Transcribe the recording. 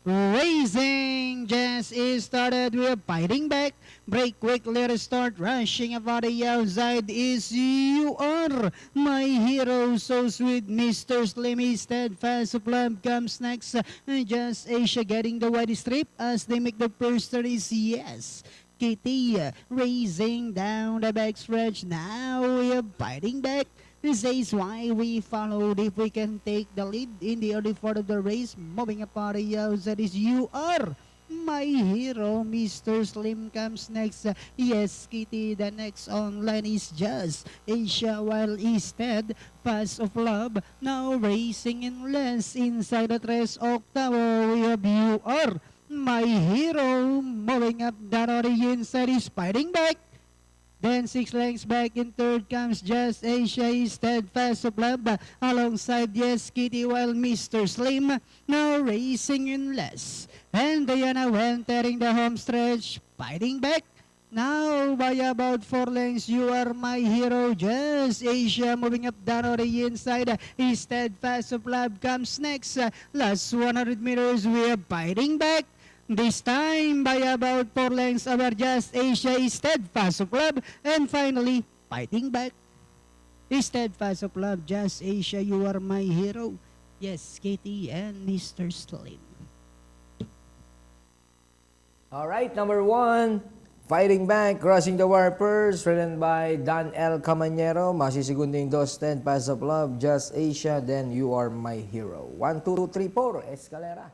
Racing just is started. We are fighting back. Break quick, let us start rushing about the outside is You Are My Hero. So sweet, Mr. Slimmy, steadfast of love comes next. Just Asia getting the white strip as they make the first turn is Yes. Kitty racing down the backstretch. Now we are fighting back. This is why we followed. If we can take the lead in the early part of the race, moving up on the outside is You Are My Hero. Mr. Slim comes next. Yes, Kitty. The next online is Just Asia, while instead Pass of Love now racing in less inside the tres octavo. We have You Are My Hero moving up down on the inside is fighting back. Then 6 lengths back in third comes Just Asia, steadfast of love alongside Yes Kitty, while Mr. Slim now racing in less. And Diana entering the home stretch, fighting back. Now by about 4 lengths, You Are My Hero. Just Asia moving up down on the inside. Steadfast of love comes next. Last 100 meters, we are fighting back. This time by about 4 lengths over Just Asia is Steadfast of Love. And finally, fighting back is Steadfast of Love, Just Asia, You Are My Hero. Yes, Katie and Mr. Slim. Alright, number 1, Fighting Back, Crossing the Wire first, ridden by Dan L. Camanero. Masisigunding 2, Steadfast of Love, Just Asia, then You Are My Hero. 1, 2, 3, 4, Escalera.